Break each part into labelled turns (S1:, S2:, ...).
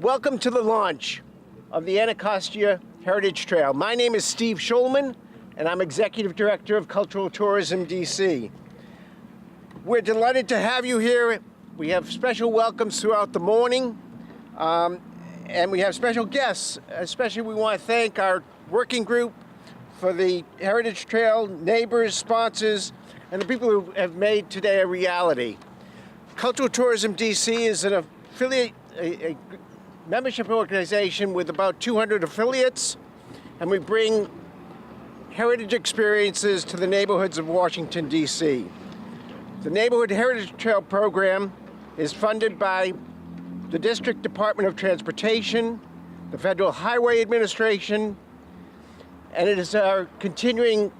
S1: Welcome to the launch of the Anacostia Heritage Trail. My name is Steve Schulman, and I'm Executive Director of Cultural Tourism, DC. We're delighted to have you here. We have special welcomes throughout the morning, and we have special guests. Especially we want to thank our working group for the Heritage Trail, neighbors, sponsors, and the people who have made today a reality. Cultural Tourism DC is an affiliate, a membership organization with about 200 affiliates, and we bring heritage experiences to the neighborhoods of Washington, D.C. The Neighborhood Heritage Trail program is funded by the District Department of Transportation, the Federal Highway Administration, and it is our continuing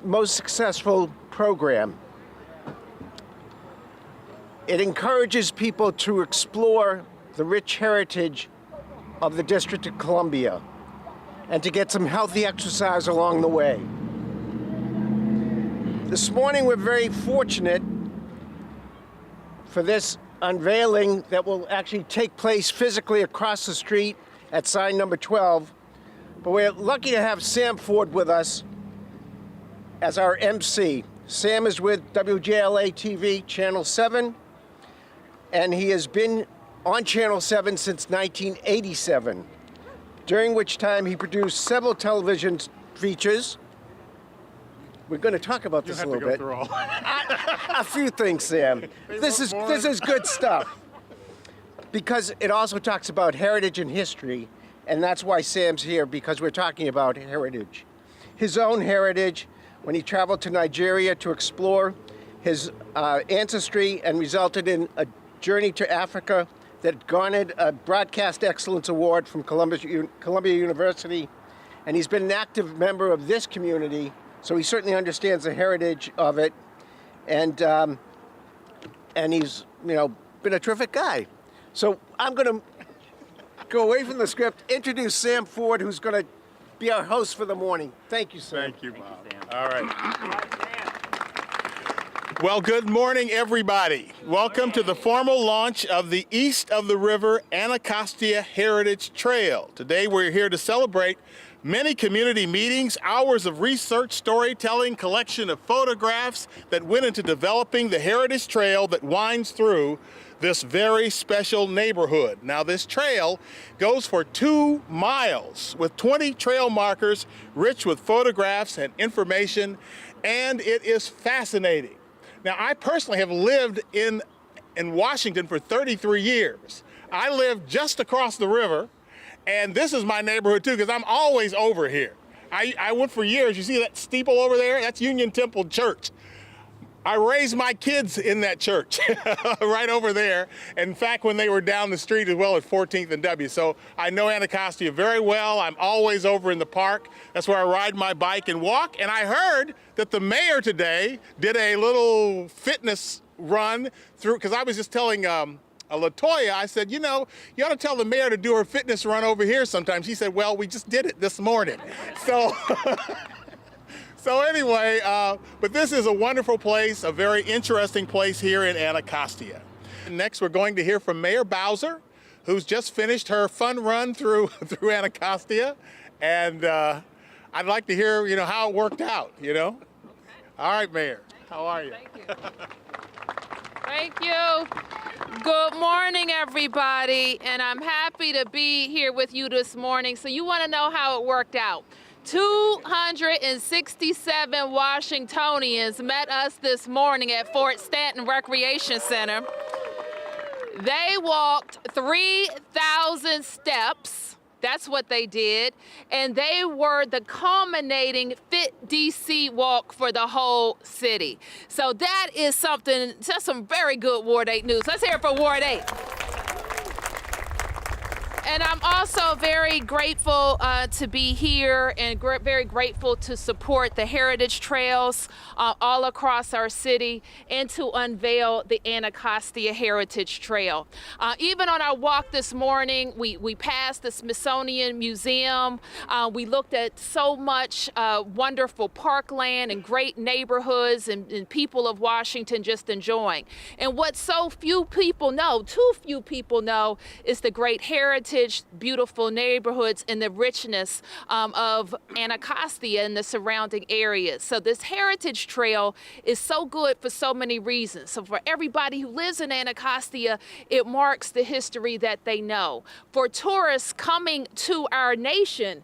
S1: most successful program. It encourages people to explore the rich heritage of the District of Columbia and to get some healthy exercise along the way. This morning we're very fortunate for this unveiling that will actually take place physically across the street at sign number 12. But we're lucky to have Sam Ford with us as our MC. Sam is with WJLA TV Channel 7, and he has been on Channel 7 since 1987, during which time he produced several television features. We're going to talk about this a little bit. A few things, Sam. This is good stuff, because it also talks about heritage and history, and that's why Sam's here, because we're talking about heritage. His own heritage, when he traveled to Nigeria to explore his ancestry and resulted in a journey to Africa that garnered a Broadcast Excellence Award from Columbia University, and he's been an active member of this community, so he certainly understands the heritage of it, and he's been a terrific guy. So I'm going to go away from the script, introduce Sam Ford, who's going to be our host for the morning. Thank you, Sam.
S2: Thank you, Bob. All right. Well, good morning, everybody. Welcome to the formal launch of the East of the River Anacostia Heritage Trail. Today, we're here to celebrate many community meetings, hours of research, storytelling, collection of photographs that went into developing the Heritage Trail that winds through this very special neighborhood. Now, this trail goes for 2 miles with 20 trail markers rich with photographs and information, and it is fascinating. Now, I personally have lived in Washington for 33 years. I live just across the river, and this is my neighborhood too, because I'm always over here. I went for years. You see that steeple over there? That's Union Temple Church. I raised my kids in that church right over there. In fact, when they were down the street as well at 14th and W. So I know Anacostia very well. I'm always over in the park. That's where I ride my bike and walk. And I heard that the mayor today did a little fitness run through, because I was just telling LaToya, I said, you ought to tell the mayor to do her fitness run over here sometimes. She said, well, we just did it this morning. So anyway, but this is a wonderful place, a very interesting place here in Anacostia. Next, we're going to hear from Mayor Bowser, who's just finished her fun run through Anacostia, and I'd like to hear, how it worked out, All right, Mayor, how are you?
S3: Thank you. Thank you. Good morning, everybody, and I'm happy to be here with you this morning. So you want to know how it worked out. 267 Washingtonians met us this morning at Fort Stanton Recreation Center. They walked 3,000 steps. That's what they did. And they were the culminating Fit DC walk for the whole city. So that is that's some very good Ward 8 news. Let's hear it for Ward 8. And I'm also very grateful to be here and very grateful to support the heritage trails all across our city and to unveil the Anacostia Heritage Trail. Even on our walk this morning, we passed the Smithsonian Museum. We looked at so much wonderful parkland and great neighborhoods and people of Washington just enjoying. And what so few people know, too few people know, is the great heritage heritage, beautiful neighborhoods and the richness of Anacostia and the surrounding areas. So this heritage trail is so good for so many reasons. So for everybody who lives in Anacostia, it marks the history that they know. For tourists coming to our nation,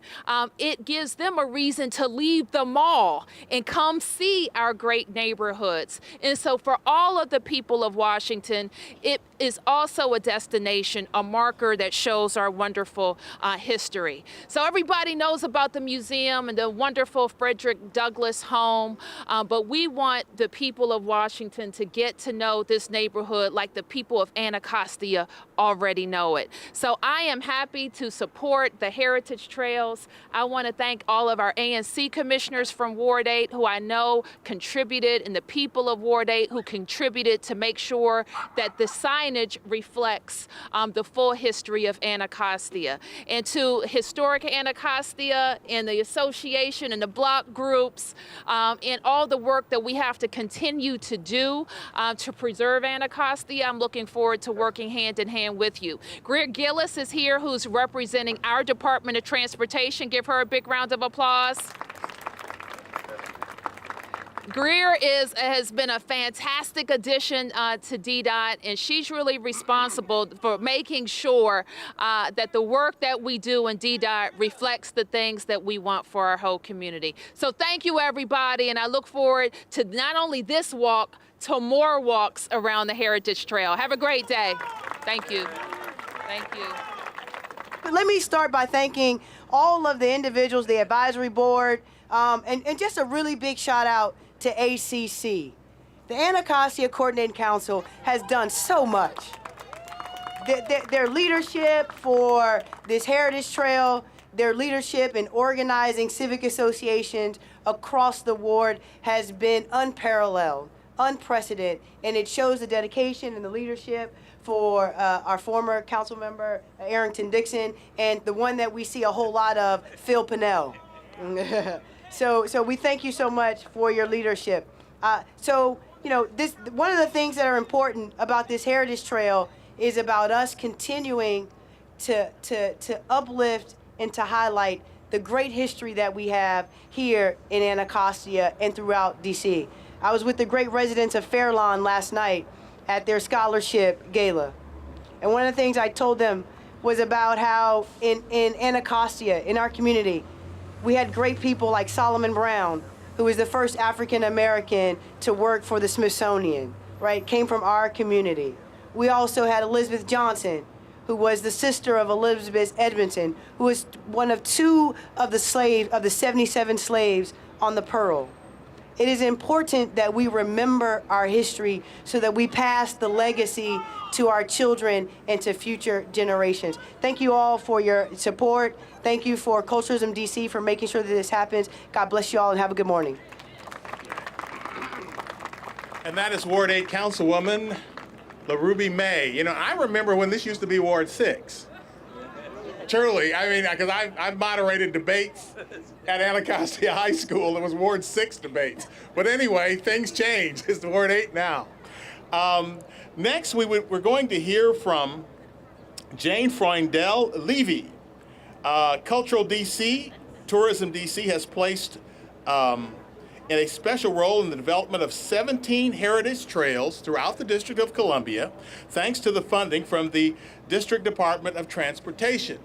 S3: it gives them a reason to leave the mall and come see our great neighborhoods. And so for all of the people of Washington, it is also a destination, a marker that shows our wonderful history. So everybody knows about the museum and the wonderful Frederick Douglass home, but we want the people of Washington to get to know this neighborhood like the people of Anacostia already know it. So I am happy to support the Heritage Trails. I want to thank all of our ANC commissioners from Ward 8 who I know contributed, and the people of Ward 8 who contributed to make sure that the signage reflects the full history of Anacostia. And to Historic Anacostia and the association and the block groups and all the work that we have to continue to do to preserve Anacostia, I'm looking forward to working hand in hand with you. Greer Gillis is here, who's representing our Department of Transportation. Give her a big round of applause. Greer has been a fantastic addition to DDOT, and she's really responsible for making sure that the work that we do in DDOT reflects the things that we want for our whole community. So thank you, everybody, and I look forward to not only this walk, to more walks around the Heritage Trail. Have a great day. Thank you. Thank you.
S4: Let me start by thanking all of the individuals, the advisory board, and just a really big shout out to ACC. The Anacostia Coordinating Council has done so much. Their leadership for this Heritage Trail, their leadership in organizing civic associations across the ward has been unparalleled, unprecedented, and it shows the dedication and the leadership for our former council member, Arrington Dixon, and the one that we see a whole lot of, Phil Pinnell. So we thank you so much for your leadership. So, you know, one of the things that are important about this Heritage Trail is about us continuing to uplift and to highlight the great history that we have here in Anacostia and throughout DC. I was with the great residents of Fairlawn last night at their scholarship gala. And one of the things I told them was about how in Anacostia, in our community, we had great people like Solomon Brown, who was the first African-American to work for the Smithsonian, right? Came from our community. We also had Elizabeth Johnson, who was the sister of Elizabeth Edmondson, who was one of two of the 77 slaves on the Pearl. It is important that we remember our history so that we pass the legacy to our children and to future generations. Thank you all for your support. Thank you for Culturalism DC for making sure that this happens. God bless you all and have a good morning.
S2: And that is Ward 8 Councilwoman LaRuby May. You know, I remember when this used to be Ward 6. Truly, I mean, because I've moderated debates at Anacostia High School. It was Ward 6 debates. But anyway, things change. It's Ward 8 now. Next, we're going to hear from Jane Freundel Levy. Cultural DC, Tourism DC has placed in a special role in the development of 17 heritage trails throughout the District of Columbia, thanks to the funding from the District Department of Transportation.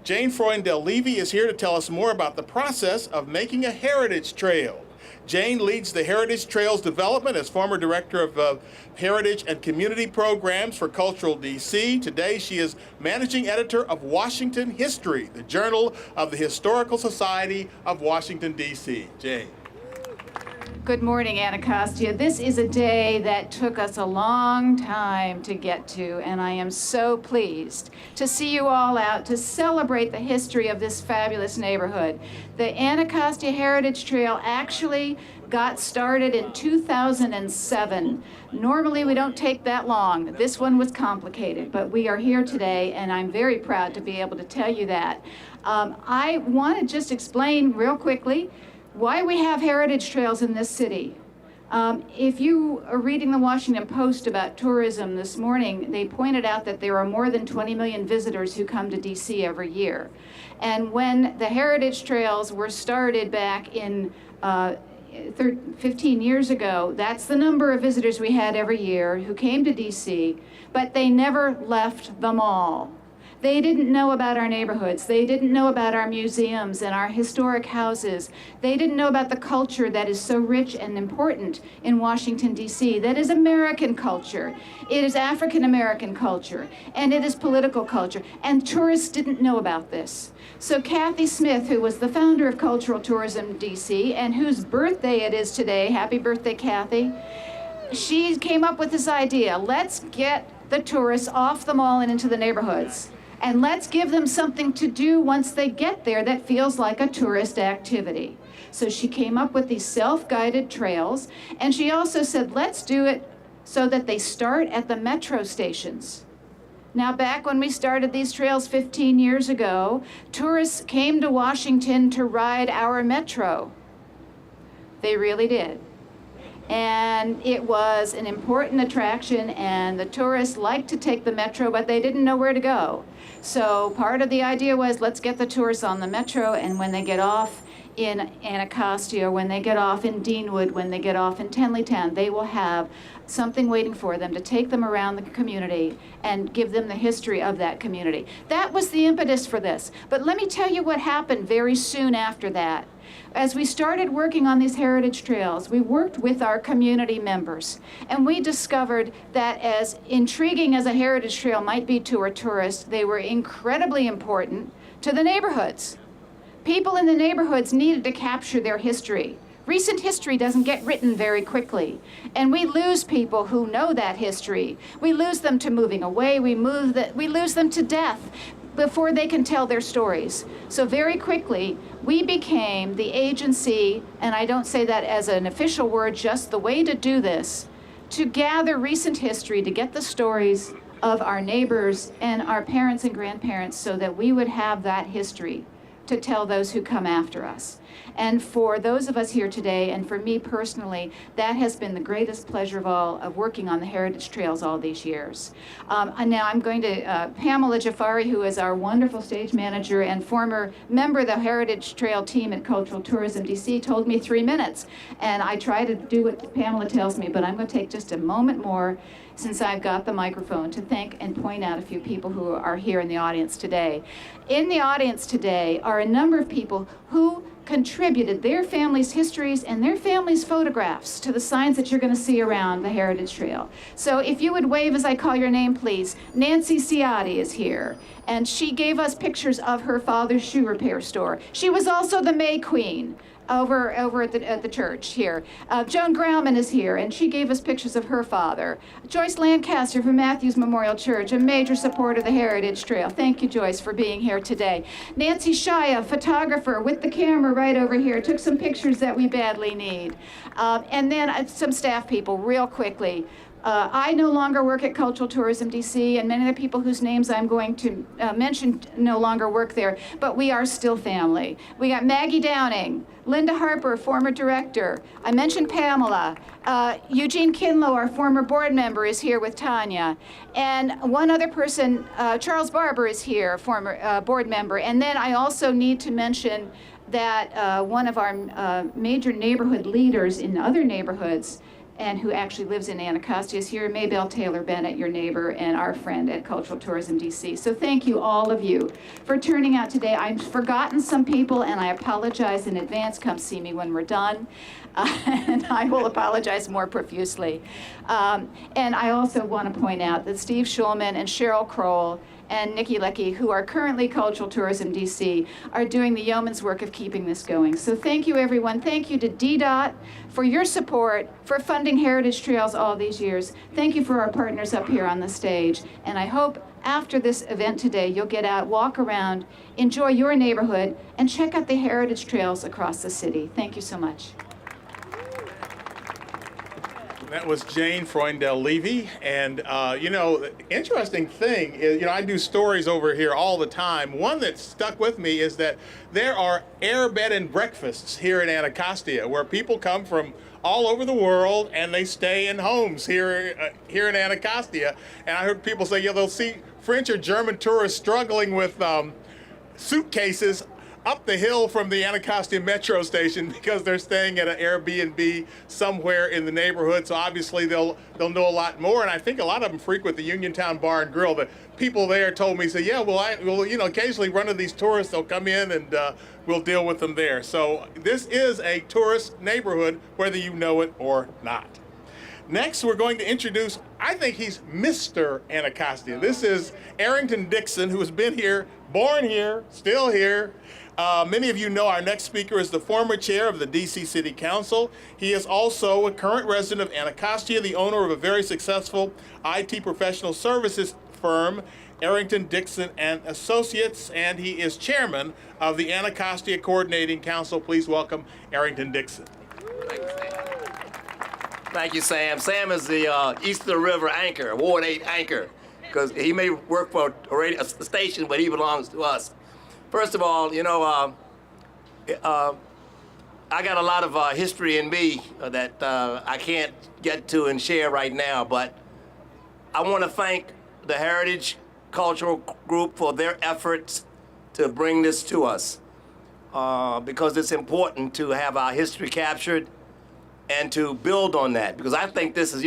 S2: Jane Freundel Levy is here to tell us more about the process of making a heritage trail. Jane leads the Heritage Trails development as former director of Heritage and Community Programs for Cultural DC. Today, she is managing editor of Washington History, the journal of the Historical Society of Washington, DC. Jane.
S5: Good morning, Anacostia. This is a day that took us a long time to get to, and I am so pleased to see you all out to celebrate the history of this fabulous neighborhood. The Anacostia Heritage Trail actually got started in 2007. Normally, we don't take that long. This one was complicated, but we are here today, and I'm very proud to be able to tell you that. I want to just explain real quickly why we have heritage trails in this city. If you are reading the Washington Post about tourism this morning, they pointed out that there are more than 20 million visitors who come to DC every year. And when the heritage trails were started back in 15 years ago, that's the number of visitors we had every year who came to DC, but they never left the mall. They didn't know about our neighborhoods. They didn't know about our museums and our historic houses. They didn't know about the culture that is so rich and important in Washington, D.C. That is American culture. It is African American culture, and it is political culture. And tourists didn't know about this. So Kathy Smith, who was the founder of Cultural Tourism D.C., and whose birthday it is today, happy birthday, Kathy, she came up with this idea. Let's get the tourists off the mall and into the neighborhoods. And let's give them something to do once they get there that feels like a tourist activity. So she came up with these self-guided trails, and she also said, let's do it so that they start at the metro stations. Now, back when we started these trails 15 years ago, tourists came to Washington to ride our metro. They really did. And it was an important attraction, and the tourists liked to take the metro, but they didn't know where to go. So part of the idea was, let's get the tourists on the metro, and when they get off in Anacostia, when they get off in Deanwood, when they get off in Tenleytown, they will have something waiting for them to take them around the community and give them the history of that community. That was the impetus for this. But let me tell you what happened very soon after that. As we started working on these heritage trails, we worked with our community members, and we discovered that as intriguing as a heritage trail might be to a tourist, they were incredibly important to the neighborhoods. People in the neighborhoods needed to capture their history. Recent history doesn't get written very quickly, and we lose people who know that history. We lose them to moving away, we lose them to death before they can tell their stories. So very quickly, we became the agency, and I don't say that as an official word, just the way to do this, to gather recent history, to get the stories of our neighbors and our parents and grandparents so that we would have that history to tell those who come after us. And for those of us here today, and for me personally, that has been the greatest pleasure of all of working on the heritage trails all these years. And now I'm going to, Pamela Jafari, who is our wonderful stage manager and former member of the Heritage Trail team at Cultural Tourism DC, told me 3 minutes. And I try to do what Pamela tells me, but I'm going to take just a moment more, since I've got the microphone, to thank and point out a few people who are here in the audience today. In the audience today are a number of people who contributed their families' histories and their families' photographs to the signs that you're going to see around the Heritage Trail. So if you would wave as I call your name, please. Nancy Ciotti is here, and she gave us pictures of her father's shoe repair store. She was also the May Queen over at the church here. Joan Grauman is here, and she gave us pictures of her father. Joyce Lancaster from Matthews Memorial Church, a major supporter of the Heritage Trail. Thank you, Joyce, for being here today. Nancy Shia, photographer with the camera right over here, took some pictures that we badly need. And then some staff people, real quickly. I no longer work at Cultural Tourism DC, and many of the people whose names I'm going to mention no longer work there, but we are still family. We got Maggie Downing, Linda Harper, former director. I mentioned Pamela. Eugene Kinlow, our former board member, is here with Tanya. And one other person, Charles Barber, is here, former board member. And then I also need to mention that one of our major neighborhood leaders in other neighborhoods, and who actually lives in Anacostia, is here, Maybelle Taylor Bennett, your neighbor and our friend at Cultural Tourism DC. So thank you, all of you, for turning out today. I've forgotten some people, and I apologize in advance. Come see me when we're done, and I will apologize more profusely. And I also want to point out that Steve Schulman and Cheryl Kroll and Nikki Leckie, who are currently Cultural Tourism DC, are doing the yeoman's work of keeping this going. So thank you, everyone. Thank you to DDOT for your support, for funding Heritage Trails all these years. Thank you for our partners up here on the stage. And I hope after this event today, you'll get out, walk around, enjoy your neighborhood, and check out the Heritage Trails across the city. Thank you so much.
S2: That was Jane Freundel-Levy. And, the interesting thing is, I do stories over here all the time. One that stuck with me is that there are air bed and breakfasts here in Anacostia where people come from all over the world and they stay in homes here in Anacostia. And I heard people say, they'll see French or German tourists struggling with suitcases up the hill from the Anacostia metro station because they're staying at an Airbnb somewhere in the neighborhood. So obviously they'll know a lot more. And I think a lot of them frequent the Uniontown Bar and Grill. The people there told me, say, occasionally run into these tourists. They'll come in and we'll deal with them there. So this is a tourist neighborhood, whether you know it or not. Next, we're going to introduce, I think he's Mr. Anacostia. This is Arrington Dixon, who has been here, born here, still here. Many of you know our next speaker is the former chair of the D.C. City Council. He is also a current resident of Anacostia, the owner of a very successful IT professional services firm, Arrington Dixon and Associates, and he is chairman of the Anacostia Coordinating Council. Please welcome Arrington Dixon.
S6: Thank you, Sam. Sam is the East of the River anchor, Ward 8 anchor, because he may work for a station, but he belongs to us. First of all, I got a lot of history in me that I can't get to and share right now, but I want to thank the Heritage Cultural Group for their efforts to bring this to us, because it's important to have our history captured and to build on that, because I think this is,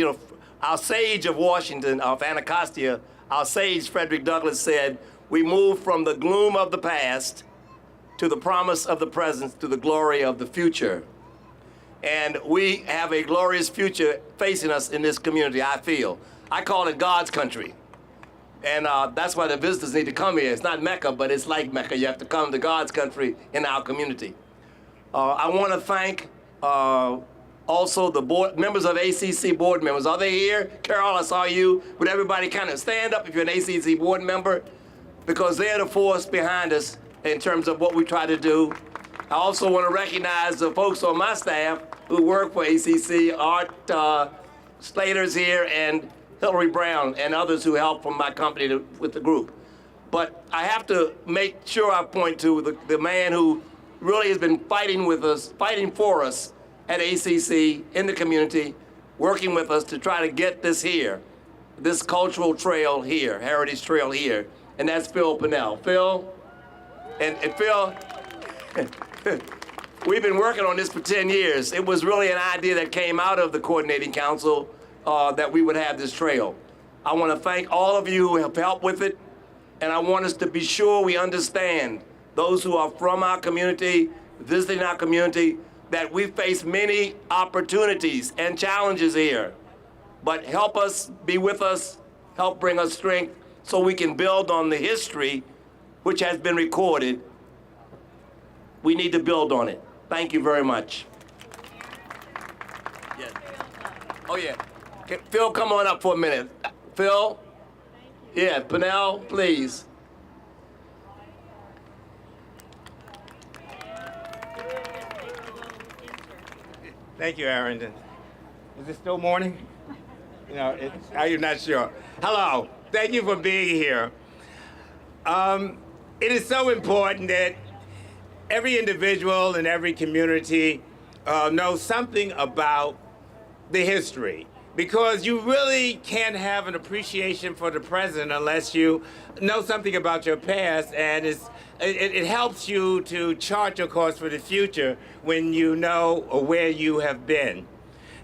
S6: our sage of Washington, of Anacostia, our sage Frederick Douglass said, we move from the gloom of the past to the promise of the present to the glory of the future. And we have a glorious future facing us in this community, I feel. I call it God's country. And that's why the visitors need to come here. It's not Mecca, but it's like Mecca. You have to come to God's country in our community. I want to thank also the board members of ACC board members. Are they here? Carol, I saw you. Would everybody kind of stand up if you're an ACC board member? Because they're the force behind us in terms of what we try to do. I also want to recognize the folks on my staff who work for ACC, Art Slater's here, and Hillary Brown, and others who help from my company with the group. But I have to make sure I point to the man who really has been fighting with us, fighting for us at ACC in the community, working with us to try to get this here, this cultural trail here, heritage trail here, and that's Phil Pinnell. Phil, and Phil, we've been working on this for 10 years. It was really an idea that came out of the Coordinating Council that we would have this trail. I want to thank all of you who have helped with it, and I want us to be sure we understand, those who are from our community, visiting our community, that we face many opportunities and challenges here. But help us, be with us, help bring us strength so we can build on the history which has been recorded. We need to build on it. Thank you very much. Yeah. Oh, yeah. Okay, Phil, come on up for a minute. Phil? Yeah, Pinnell, please.
S7: Thank you, Arrington. Is it still morning? Are you not sure? Hello. Thank you for being here. It is so important that every individual in every community knows something about the history, because you really can't have an appreciation for the present unless you know something about your past, and it helps you to chart your course for the future when you know where you have been.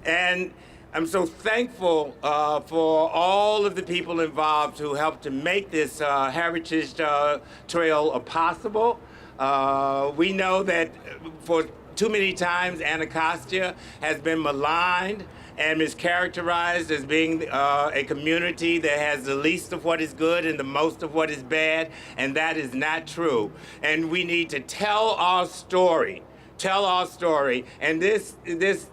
S7: And I'm so thankful for all of the people involved who helped to make this Heritage Trail possible. We know that for too many times Anacostia has been maligned and mischaracterized as being a community that has the least of what is good and the most of what is bad, and that is not true. And we need to tell our story tell our story. And this is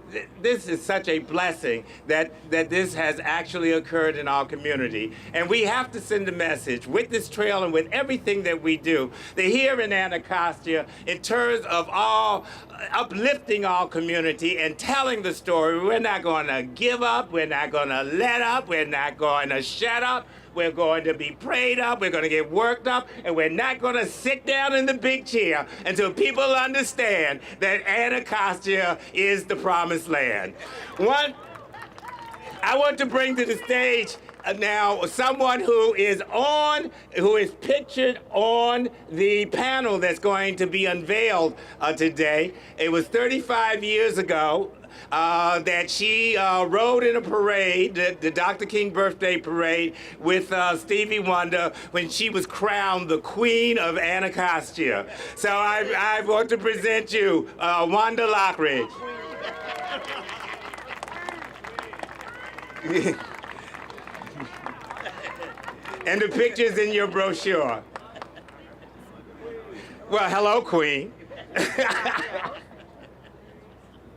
S7: such a blessing that this has actually occurred in our community. And we have to send a message with this trail and with everything that we do, that here in Anacostia, in terms of all uplifting our community and telling the story, we're not going to give up, we're not going to let up, we're not going to shut up. We're going to be prayed up, we're going to get worked up, and we're not going to sit down in the big chair until people understand that Anacostia is the promised land. I want to bring to the stage now someone who is pictured on the panel that's going to be unveiled today. It was 35 years ago that she rode in a parade, the Dr. King birthday parade, with Stevie Wonder when she was crowned the Queen of Anacostia. So I want to present you Wanda Lockridge. And the picture's in your brochure. Well, hello, Queen.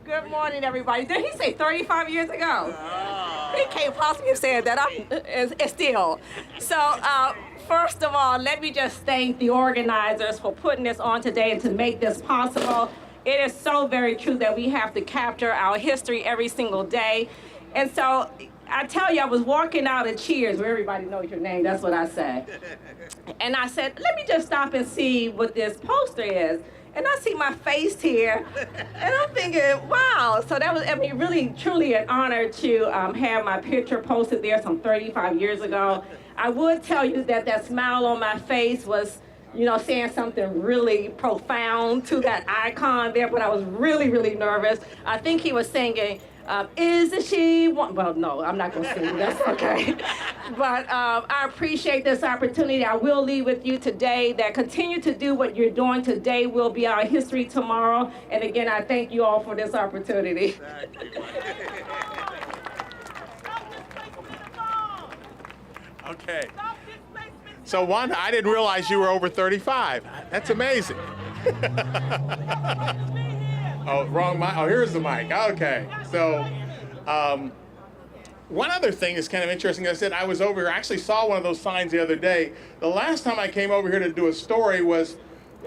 S8: Good morning, everybody. Did he say 35 years ago? Oh. He can't possibly have said that. It's still. So, first of all, let me just thank the organizers for putting this on today and to make this possible. It is so very true that we have to capture our history every single day. And so, I tell you, I was walking out of Cheers, where everybody knows your name, that's what I said. And I said, let me just stop and see what this poster is. And I see my face here, and I'm thinking, wow. So that was, I mean, really, truly an honor to have my picture posted there some 35 years ago. I would tell you that that smile on my face was, you know, saying something really profound to that icon there, but I was really, really nervous. I think he was singing, isn't she? Well, no, I'm not gonna sing, that's okay. But I appreciate this opportunity. I will leave with you today that continue to do what you're doing today will be our history tomorrow. And again, I thank you all for this opportunity.
S2: Okay. So Wanda, I didn't realize you were over 35. That's amazing. Oh, wrong mic. Oh, here's the mic. Okay. So, one other thing is kind of interesting. I said I was over here. I actually saw one of those signs the other day. The last time I came over here to do a story was,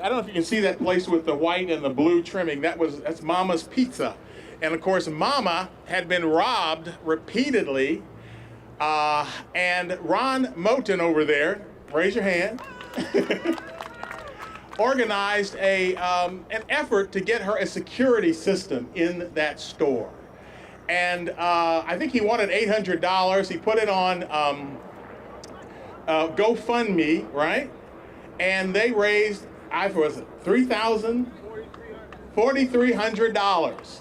S2: I don't know if you can see that place with the white and the blue trimming. That's Mama's Pizza. And of course, Mama had been robbed repeatedly. And Ron Moten over there, raise your hand, organized an effort to get her a security system in that store. And I think he wanted $800. He put it on GoFundMe, right? And they raised, $4,300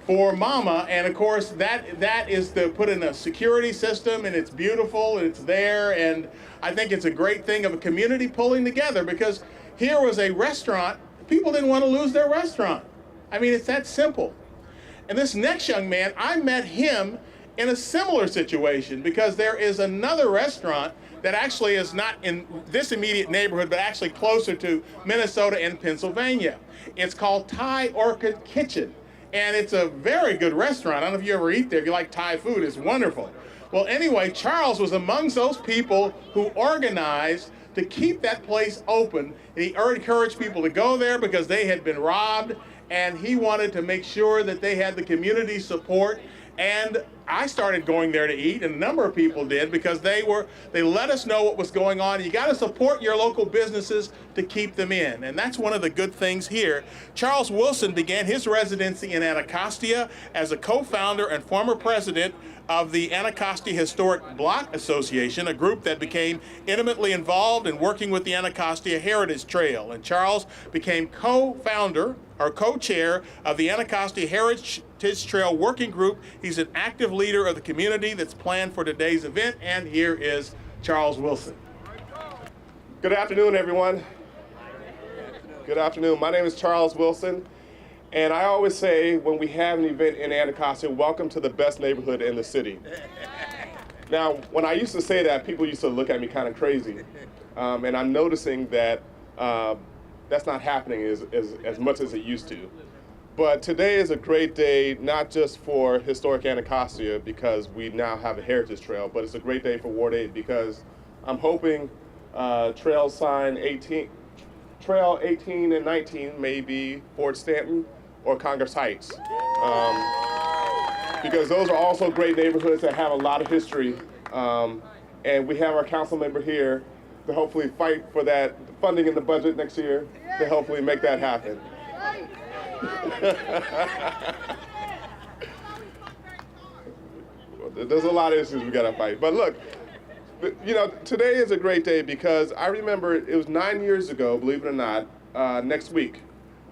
S2: for Mama. And of course, that is to put in a security system, and it's beautiful, and it's there. And I think it's a great thing of a community pulling together, because here was a restaurant, people didn't want to lose their restaurant. I mean, it's that simple. And this next young man, I met him in a similar situation, because there is another restaurant that actually is not in this immediate neighborhood, but actually closer to Minnesota and Pennsylvania. It's called Thai Orchid Kitchen, and it's a very good restaurant. I don't know if you ever eat there. If you like Thai food, it's wonderful. Well, anyway, Charles was amongst those people who organized to keep that place open. And he encouraged people to go there because they had been robbed, and he wanted to make sure that they had the community support. And I started going there to eat, and a number of people did, because they let us know what was going on. You got to support your local businesses to keep them in, and that's one of the good things here. Charles Wilson began his residency in Anacostia as a co-founder and former president of the Anacostia Historic Block Association, a group that became intimately involved in working with the Anacostia Heritage Trail. And Charles became co-founder or co-chair of the Anacostia Heritage Trail Working Group. He's an active leader of the community that's planned for today's event, and here is Charles Wilson.
S9: Good afternoon, everyone. Good afternoon. My name is Charles Wilson, and I always say when we have an event in Anacostia, welcome to the best neighborhood in the city. Now, when I used to say that, people used to look at me kind of crazy, and I'm noticing that that's not happening as much as it used to. But today is a great day, not just for historic Anacostia because we now have a heritage trail, but it's a great day for Ward 8 because I'm hoping Trail 18 and 19 may be Fort Stanton or Congress Heights. Because those are also great neighborhoods that have a lot of history. And we have our council member here to hopefully fight for that funding in the budget next year to hopefully make that happen. There's a lot of issues we gotta fight. But look, you know, today is a great day because I remember it was 9 years ago, believe it or not, next week,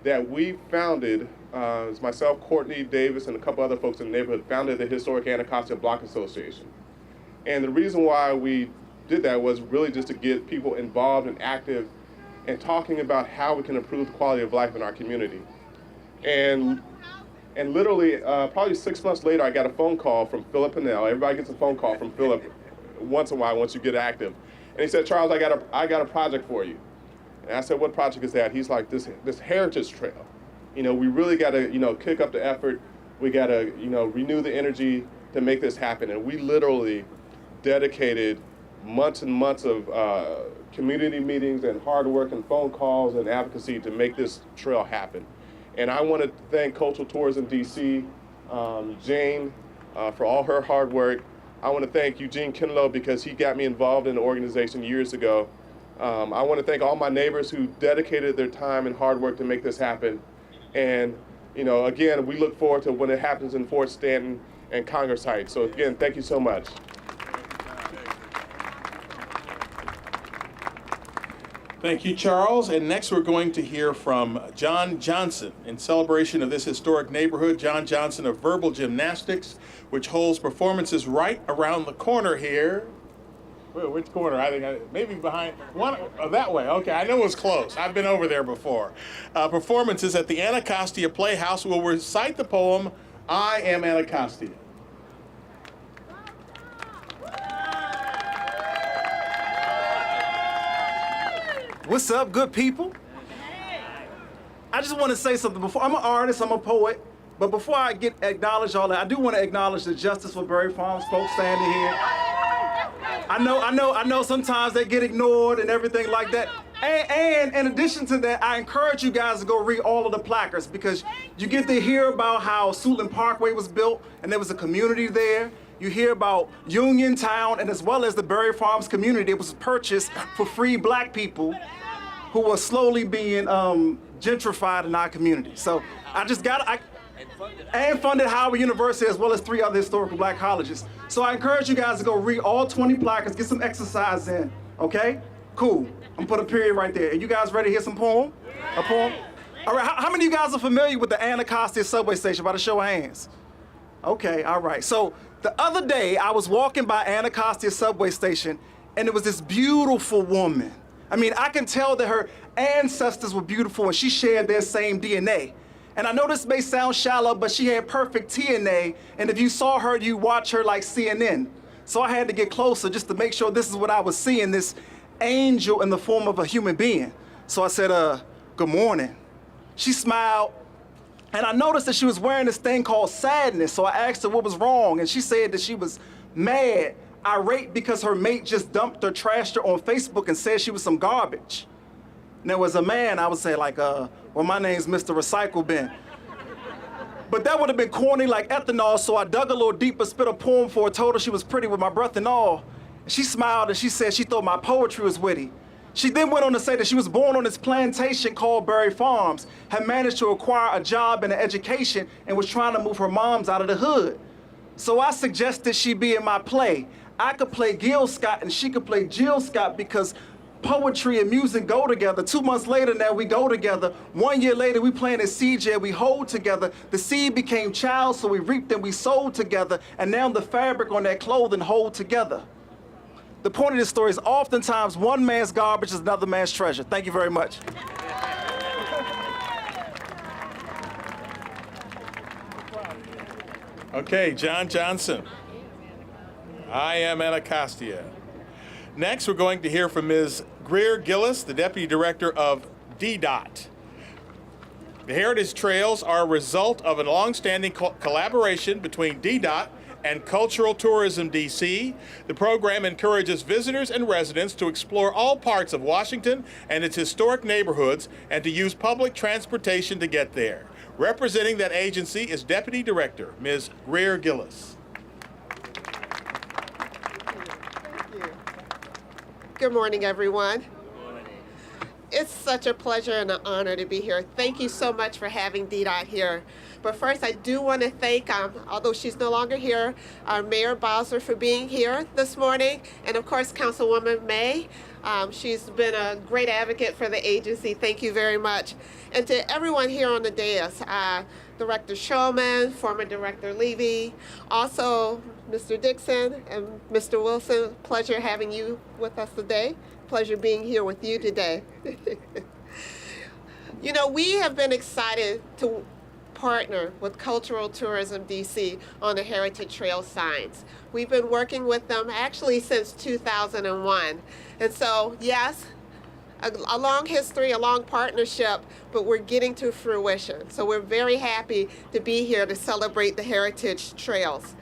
S9: that we founded, it was myself, Courtney Davis, and a couple other folks in the neighborhood, founded the Historic Anacostia Block Association. And the reason why we did that was really just to get people involved and active and talking about how we can improve the quality of life in our community. And literally, probably 6 months later, I got a phone call from Philip Pinnell. Everybody gets a phone call from Philip once in a while once you get active. And he said, Charles, I got a project for you. And I said, what project is that? He's like, this heritage trail. You know, we really got to, you know, kick up the effort. We got to, you know, renew the energy to make this happen. And we literally dedicated months and months of community meetings and hard work and phone calls and advocacy to make this trail happen. And I want to thank Cultural Tourism DC, Jane, for all her hard work. I want to thank Eugene Kinlow because he got me involved in the organization years ago. I want to thank all my neighbors who dedicated their time and hard work to make this happen. And, you know, again, we look forward to when it happens in Fort Stanton and Congress Heights. So again, thank you so much.
S2: Thank you, Charles. And next we're going to hear from John Johnson in celebration of this historic neighborhood. John Johnson of Verbal Gymnastics, which holds performances right around the corner here. Wait, which corner? I think maybe behind one, that way. Okay, I know it was close. I've been over there before. Performances at the Anacostia Playhouse will recite the poem, I Am Anacostia.
S10: What's up, good people? I just want to say something before. I'm an artist, I'm a poet, but before I acknowledge all that, I do want to acknowledge the Justice for Berry Farms folks standing here. I know sometimes they get ignored and everything like that. And in addition to that, I encourage you guys to go read all of the placards because you get to hear about how Suitland Parkway was built and there was a community there. You hear about Uniontown and as well as the Berry Farms community. It was purchased for free black people who were slowly being gentrified in our community. So and funded Howard University as well as 3 other historical black colleges. So I encourage you guys to go read all 20 placards, get some exercise in, okay? Cool, I'm gonna put a period right there. Are you guys ready to hear some poem? A poem? All right, how many of you guys are familiar with the Anacostia subway station by the show of hands? Okay, all right. So the other day I was walking by Anacostia subway station and there was this beautiful woman. I mean, I can tell that her ancestors were beautiful and she shared their same DNA. And I know this may sound shallow, but she had perfect TNA, and if you saw her, you watch her like CNN. So I had to get closer just to make sure this is what I was seeing, this angel in the form of a human being. So I said, good morning. She smiled, and I noticed that she was wearing this thing called sadness, so I asked her what was wrong, and she said that she was mad, irate because her mate just dumped her, trashed her on Facebook and said she was some garbage. And there was a man, I would say like, well, my name's Mr. Recycle Bin. But that would have been corny like ethanol, so I dug a little deeper, spit a poem for her, told her she was pretty with my breath and all. And she smiled and she said she thought my poetry was witty. She then went on to say that she was born on this plantation called Berry Farms, had managed to acquire a job and an education, and was trying to move her moms out of the hood. So I suggested she be in my play. I could play Gil Scott and she could play Jill Scott because poetry and music go together. 2 months later now we go together. 1 year later we planted seed and we hold together. The seed became child, so we reaped and we sowed together. And now the fabric on that clothing hold together. The point of this story is oftentimes one man's garbage is another man's treasure. Thank you very much.
S2: Okay, John Johnson. I Am Anacostia. Next, we're going to hear from Ms. Greer Gillis, the Deputy Director of DDOT. The Heritage Trails are a result of a long-standing collaboration between DDOT and Cultural Tourism DC. The program encourages visitors and residents to explore all parts of Washington and its historic neighborhoods and to use public transportation to get there. Representing that agency is Deputy Director, Ms. Greer Gillis.
S11: Good morning, everyone. It's such a pleasure and an honor to be here. Thank you so much for having DDOT here. But first, I do want to thank, although she's no longer here, our Mayor Bowser for being here this morning, and of course, Councilwoman May. She's been a great advocate for the agency. Thank you very much. And to everyone here on the dais, Director Shulman, former Director Levy, also Mr. Dixon and Mr. Wilson, pleasure having you with us today. Pleasure being here with you today. You know, we have been excited to partner with Cultural Tourism DC on the Heritage Trail signs. We've been working with them actually since 2001. And so, yes, a long history, a long partnership, but we're getting to fruition. So we're very happy to be here to celebrate the Heritage Trails.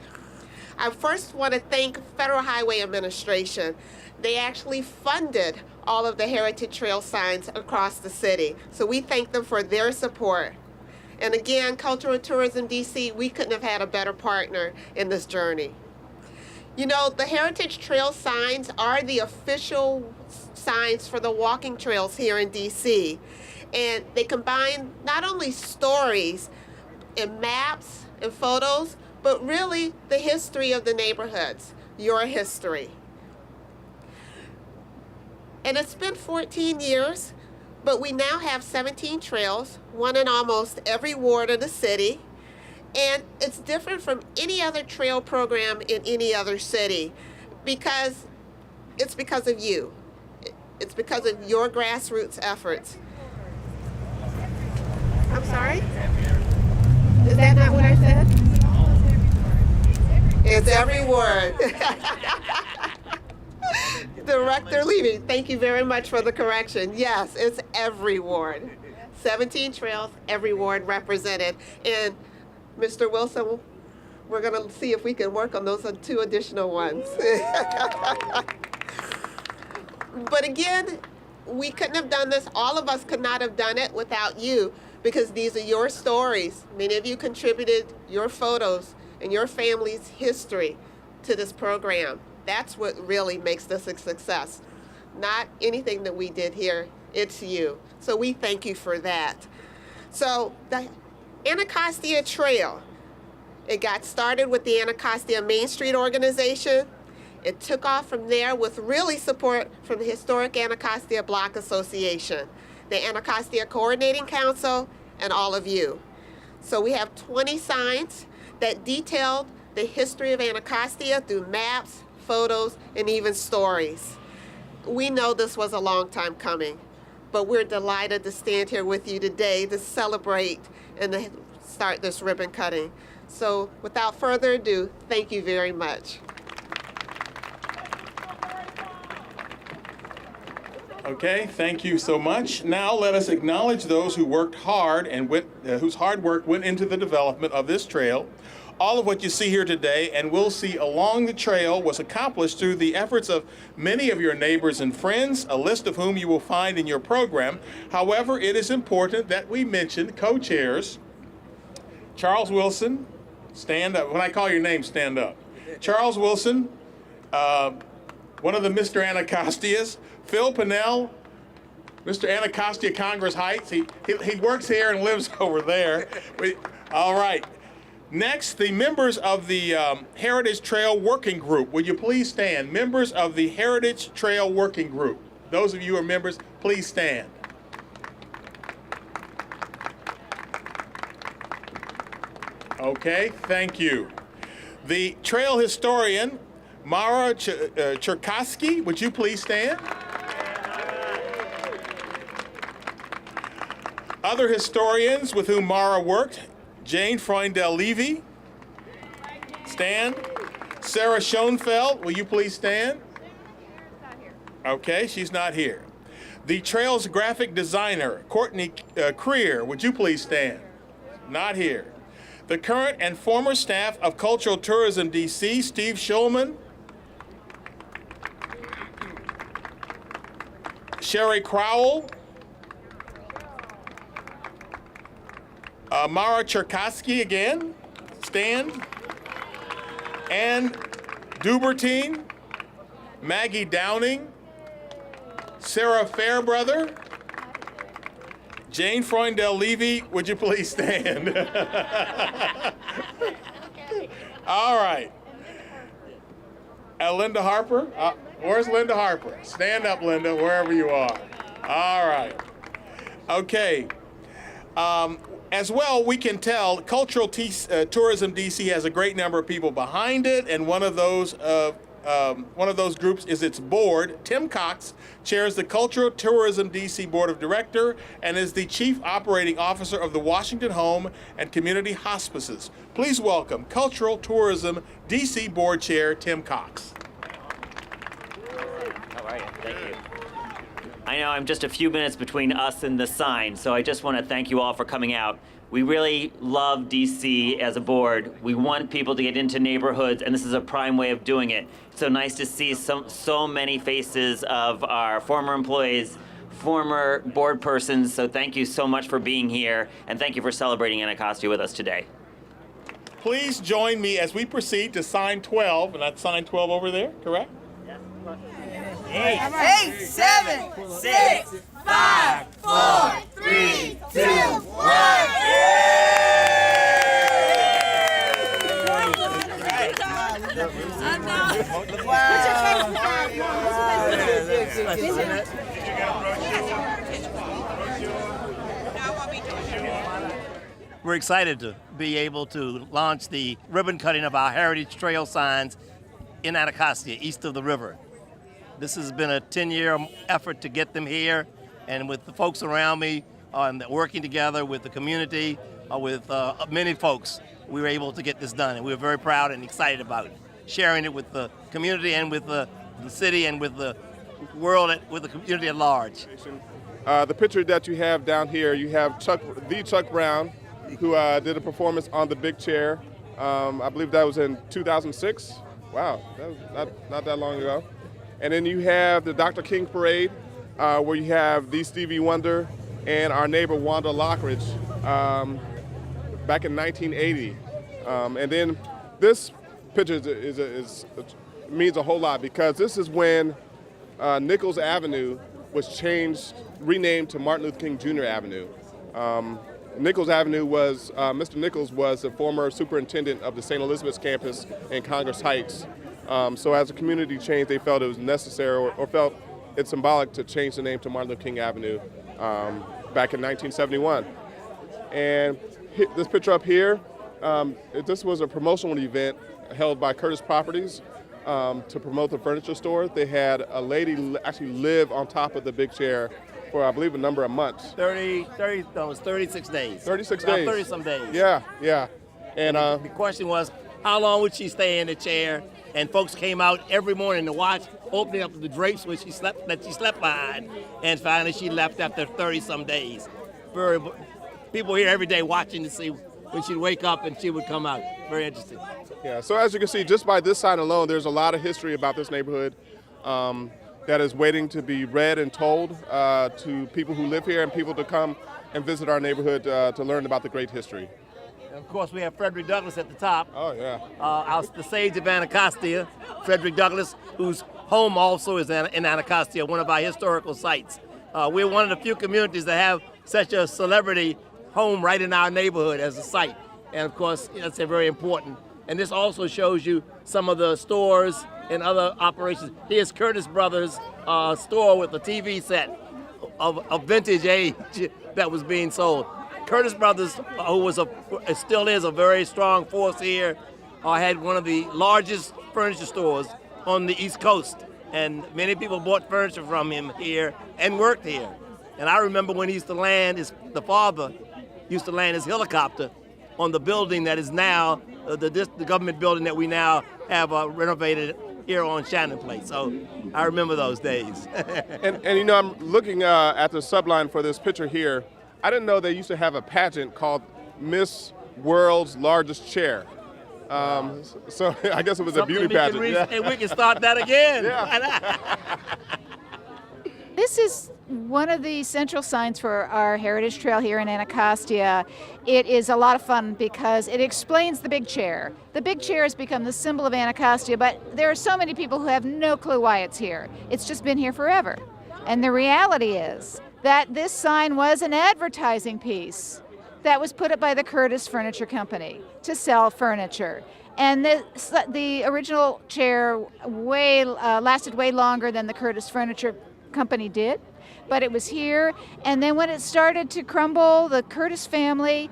S11: I first want to thank Federal Highway Administration. They actually funded all of the Heritage Trail signs across the city. So we thank them for their support. And again, Cultural Tourism DC, we couldn't have had a better partner in this journey. You know, the Heritage Trail signs are the official signs for the walking trails here in DC. And they combine not only stories and maps and photos, but really the history of the neighborhoods, your history. And it's been 14 years, but we now have 17 trails, one in almost every ward of the city. And it's different from any other trail program in any other city because it's because of you. It's because of your grassroots efforts. I'm sorry? Is that not what I said? It's every ward. Director Levy, thank you very much for the correction. Yes, it's every ward. 17 trails, every ward represented. And Mr. Wilson, we're going to see if we can work on those 2 additional ones. But again, we couldn't have done this. All of us could not have done it without you because these are your stories. Many of you contributed your photos and your family's history to this program. That's what really makes this a success. Not anything that we did here, it's you. So we thank you for that. So the Anacostia Trail, it got started with the Anacostia Main Street organization. It took off from there with really support from the Historic Anacostia Block Association, the Anacostia Coordinating Council, and all of you. So we have 20 signs that detailed the history of Anacostia through maps, photos, and even stories. We know this was a long time coming, but we're delighted to stand here with you today to celebrate and to start this ribbon cutting. So without further ado, thank you very much.
S2: Okay, thank you so much. Now let us acknowledge those who worked hard and whose hard work went into the development of this trail. All of what you see here today and will see along the trail was accomplished through the efforts of many of your neighbors and friends, a list of whom you will find in your program. However, it is important that we mention co-chairs. Charles Wilson, stand up. When I call your name, stand up. Charles Wilson, one of the Mr. Anacostias. Phil Pinnell, Mr. Anacostia Congress Heights. He works here and lives over there. All right. Next, the members of the Heritage Trail Working Group. Will you please stand? Members of the Heritage Trail Working Group. Those of you who are members, please stand. Okay, thank you. The trail historian, Mara Cherkasky, would you please stand? Other historians with whom Mara worked, Jane Freundel-Levy, stand. Sarah Schoenfeld, will you please stand? Okay, she's not here. The trail's graphic designer, Courtney Creer, would you please stand? Not here. The current and former staff of Cultural Tourism DC, Steve Schulman, Sherry Crowell, Mara Cherkasky again, stand, Ann Dubertine, Maggie Downing, Sarah Fairbrother, Jane Freundel-Levy, would you please stand? All right. Linda Harper, where's Linda Harper? Stand up, Linda, wherever you are. All right. Okay. As well, we can tell Cultural Tourism DC has a great number of people behind it, and one of those groups is its board. Tim Cox chairs the Cultural Tourism DC Board of Directors and is the Chief Operating Officer of the Washington Home and Community Hospices. Please welcome Cultural Tourism DC Board Chair Tim Cox.
S12: How are you? Thank you. I know I'm just a few minutes between us and the sign, so I just want to thank you all for coming out. We really love DC as a board. We want people to get into neighborhoods, and this is a prime way of doing it. It's so nice to see so many faces of our former employees, former board persons, so thank you so much for being here, and thank you for celebrating Anacostia with us today.
S2: Please join me as we proceed to sign 12, and that's sign 12 over there, correct?
S12: Yes.
S13: 8, 7, 6, 5, 4, 3, 2, 1.
S6: We're excited to be able to launch the ribbon cutting of our Heritage Trail signs in Anacostia, east of the river. This has been a 10-year effort to get them here, and with the folks around me and working together with the community, with many folks, we were able to get this done, and we're very proud and excited about it. Sharing it with the community and with the city and with the world, with the community at large.
S9: The picture that you have down here, you have Chuck Brown, who did a performance on the big chair. I believe that was in 2006. Wow, that was not that long ago. And then you have the Dr. King Parade, where you have the Stevie Wonder and our neighbor Wanda Lockridge back in 1980. And then this picture means a whole lot, because this is when Nichols Avenue was renamed to Martin Luther King Jr. Avenue. Nichols Avenue was, Mr. Nichols was the former superintendent of the St. Elizabeth's campus in Congress Heights. So as a community change, they felt it was necessary or felt it's symbolic to change the name to Martin Luther King Avenue back in 1971. And this picture up here, this was a promotional event held by Curtis Properties to promote the furniture store. They had a lady actually live on top of the big chair for, I believe, a number of months.
S6: 36 days.
S9: 36
S6: About
S9: days.
S6: 30-some days.
S9: Yeah. And
S6: the question was, how long would she stay in the chair? And folks came out every morning to watch, opening up the drapes that she slept behind. And finally, she left after 30-some days. People here every day watching to see when she'd wake up and she would come out. Very interesting.
S9: Yeah, so as you can see, just by this sign alone, there's a lot of history about this neighborhood that is waiting to be read and told to people who live here and people to come and visit our neighborhood to learn about the great history.
S6: And of course, we have Frederick Douglass at the top.
S9: Oh, yeah.
S6: The sage of Anacostia, Frederick Douglass, whose home also is in Anacostia, one of our historical sites. We're one of the few communities that have such a celebrity home right in our neighborhood as a site. And of course, that's very important. And this also shows you some of the stores and other operations. Here's Curtis Brothers store with a TV set of vintage age that was being sold. Curtis Brothers, who still is a very strong force here, had one of the largest furniture stores on the East Coast. And many people bought furniture from him here and worked here. And I remember when he used to land, the father used to land his helicopter on the building that is now the government building that we now have renovated here on Shannon Place. So I remember those days.
S9: And you know, I'm looking at the subline for this picture here. I didn't know they used to have a pageant called Miss World's Largest Chair. So I guess it was a beauty pageant.
S6: And we can start that again.
S5: This is one of the central signs for our Heritage Trail here in Anacostia. It is a lot of fun because it explains the big chair. The big chair has become the symbol of Anacostia, but there are so many people who have no clue why it's here. It's just been here forever. And the reality is that this sign was an advertising piece that was put up by the Curtis Furniture Company to sell furniture. And the original chair lasted way longer than the Curtis Furniture Company did, but it was here. And then when it started to crumble, the Curtis family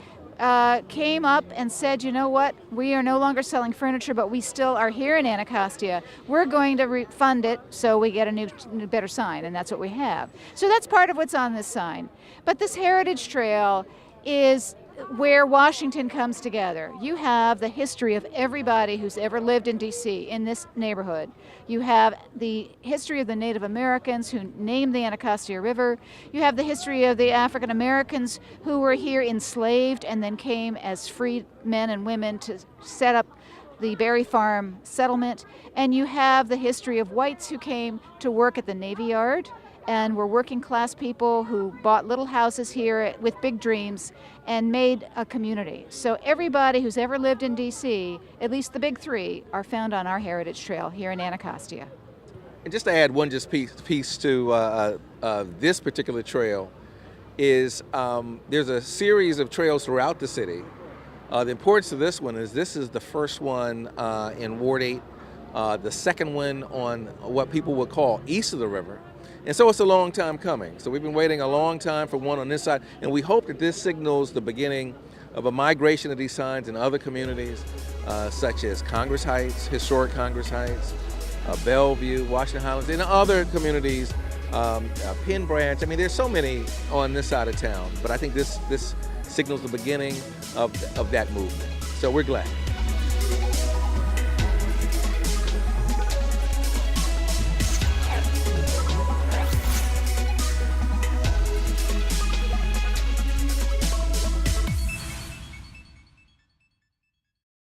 S5: came up and said, you know what, we are no longer selling furniture, but we still are here in Anacostia. We're going to refund it so we get a new better sign, and that's what we have. So that's part of what's on this sign. But this Heritage Trail is where Washington comes together. You have the history of everybody who's ever lived in D.C. in this neighborhood. You have the history of the Native Americans who named the Anacostia River. You have the history of the African Americans who were here enslaved and then came as freed men and women to set up the Berry Farm settlement. And you have the history of whites who came to work at the Navy Yard and were working class people who bought little houses here with big dreams and made a community. So everybody who's ever lived in D.C., at least the big three, are found on our Heritage Trail here in Anacostia.
S14: And just to add one piece to this particular trail is there's a series of trails throughout the city. The importance of this one is this is the first one in Ward 8, the second one on what people would call east of the river. And so it's a long time coming. So we've been waiting a long time for one on this side, and we hope that this signals the beginning of a migration of these signs in other communities, such as Congress Heights, historic Congress Heights, Bellevue, Washington Highlands, and other communities, Penn Branch. I mean, there's so many on this side of town, but I think this signals the beginning of that movement. So we're glad.